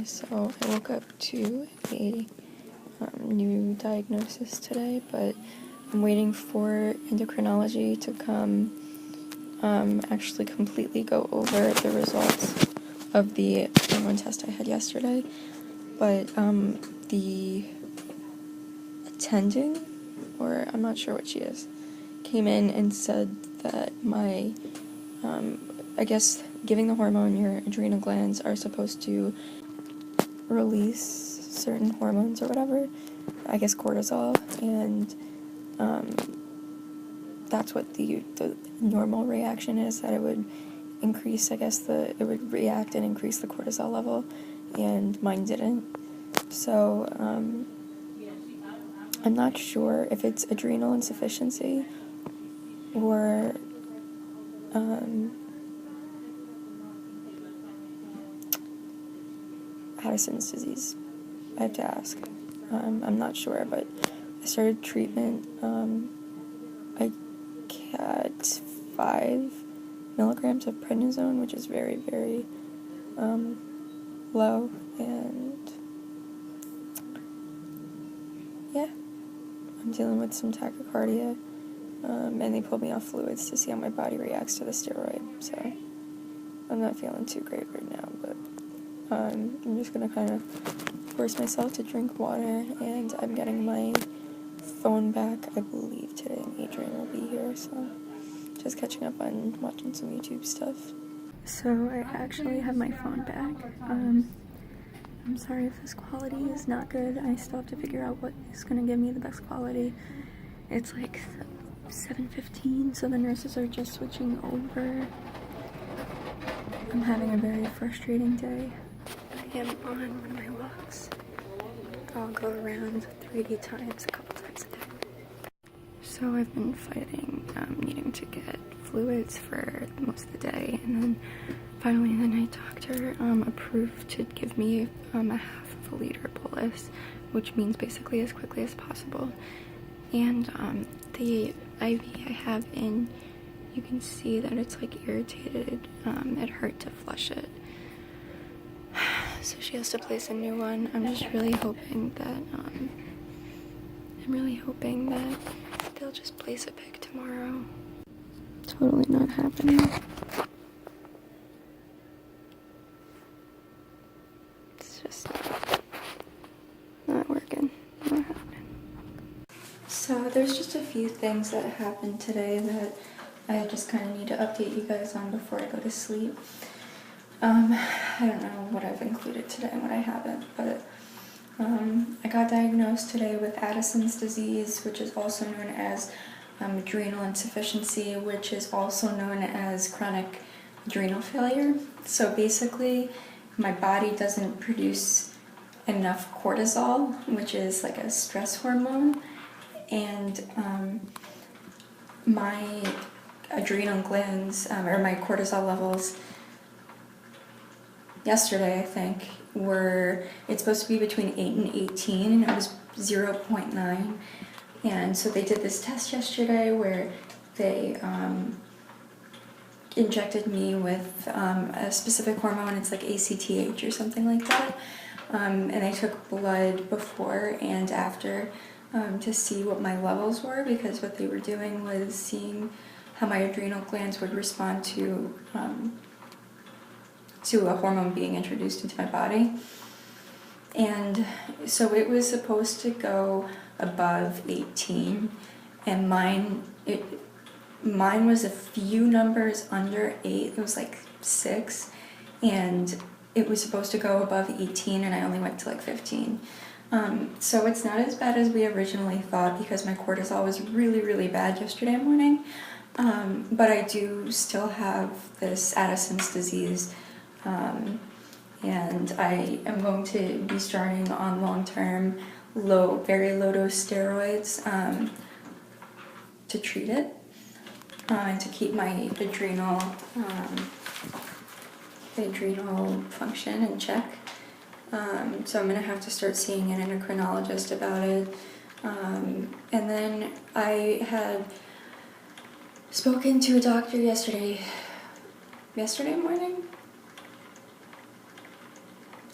Okay, so I woke up to a new diagnosis today, but I'm waiting for endocrinology to come actually completely go over the results of the hormone test I had yesterday. But the attending, or I'm not sure what she is, came in and said that my, I guess giving the hormone, your adrenal glands are supposed to release certain hormones or whatever, I guess cortisol, and that's what the normal reaction is, that it would increase, I guess it would react and increase the cortisol level, and mine didn't. So I'm not sure if it's adrenal insufficiency or Addison's disease. I have to ask. I'm not sure, but I started treatment. I got 5 milligrams of prednisone, which is very, very low, and yeah, I'm dealing with some tachycardia, and they pulled me off fluids to see how my body reacts to the steroid, so I'm not feeling too great right now, but I'm just gonna kind of force myself to drink water, and I'm getting my phone back, I believe, today, and Adrian will be here, so just catching up on watching some YouTube stuff. So I actually have my phone back. I'm sorry if this quality is not good. I still have to figure out what is going to give me the best quality. It's like 7:15, so the nurses are just switching over. I'm having a very frustrating day. I am on one of my walks. I'll go around 3 times, a couple times a day. So I've been fighting needing to get fluids for most of the day, and then finally the night doctor approved to give me a half of a liter bolus, which means basically as quickly as possible. And the IV I have in, you can see that it's like irritated. It hurt to flush it. So she has to place a new one. I'm just really hoping that they'll just place a pick tomorrow. Totally not happening. It's just not working. Not happening. So there's just a few things that happened today that I just kind of need to update you guys on before I go to sleep. I don't know what I've included today and what I haven't, but I got diagnosed today with Addison's disease, which is also known as adrenal insufficiency, which is also known as chronic adrenal failure. So basically, my body doesn't produce enough cortisol, which is like a stress hormone, and my adrenal glands, or my cortisol levels, yesterday, I think, it's supposed to be between 8 and 18, and it was 0.9. And so they did this test yesterday where they injected me with a specific hormone. It's like ACTH or something like that. And I took blood before and after to see what my levels were, because what they were doing was seeing how my adrenal glands would respond to a hormone being introduced into my body. And so it was supposed to go above 18, and mine was a few numbers under 8. It was like 6, and it was supposed to go above 18, and I only went to like 15. So it's not as bad as we originally thought, because my cortisol was really, really bad yesterday morning. But I do still have this Addison's disease, and I am going to be starting on long-term, very low-dose steroids to treat it, and to keep my adrenal function in check. So I'm going to have to start seeing an endocrinologist about it. And then I had spoken to a doctor yesterday morning?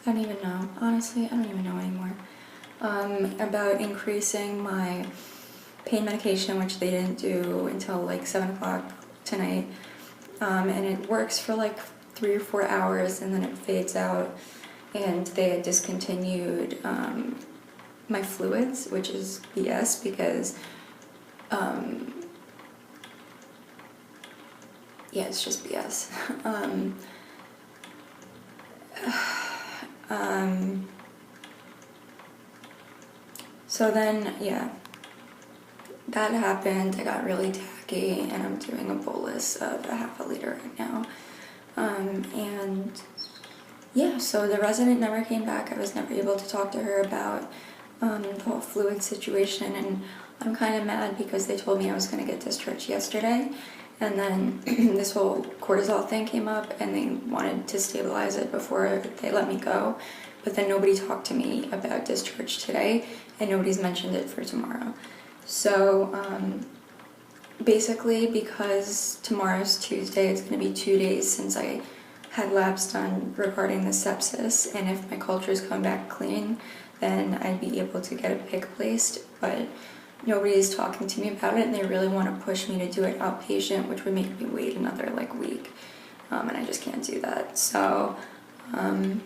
I don't even know. Honestly, I don't even know anymore. About increasing my pain medication, which they didn't do until like 7 o'clock tonight. And it works for like 3 or 4 hours and then it fades out. And they had discontinued my fluids, which is BS because, yeah, it's just BS. So then, yeah, that happened. I got really tacky and I'm doing a bolus of a half a liter right now. And yeah, so the resident never came back. I was never able to talk to her about the whole fluid situation, and I'm kind of mad because they told me I was going to get discharged yesterday, and then this whole cortisol thing came up and they wanted to stabilize it before they let me go, but then nobody talked to me about discharge today and nobody's mentioned it for tomorrow. So basically, because tomorrow's Tuesday, it's going to be 2 days since I had labs done regarding the sepsis, and if my cultures come back clean, then I'd be able to get a PIC placed, but nobody's talking to me about it, and they really want to push me to do it outpatient, which would make me wait another like week, and I just can't do that. So I'm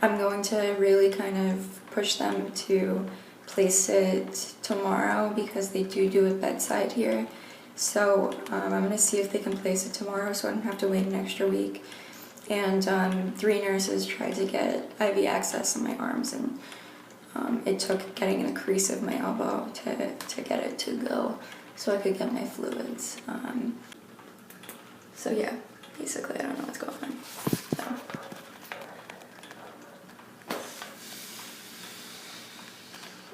going to really kind of push them to place it tomorrow because they do it bedside here. So I'm going to see if they can place it tomorrow so I don't have to wait an extra week. And 3 nurses tried to get IV access in my arms, and it took getting in a crease of my elbow to get it to go so I could get my fluids. So yeah, basically I don't know what's going on. So.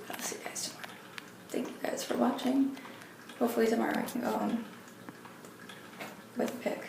I'll see you guys tomorrow. Thank you guys for watching. Hopefully tomorrow I can go home with a pic.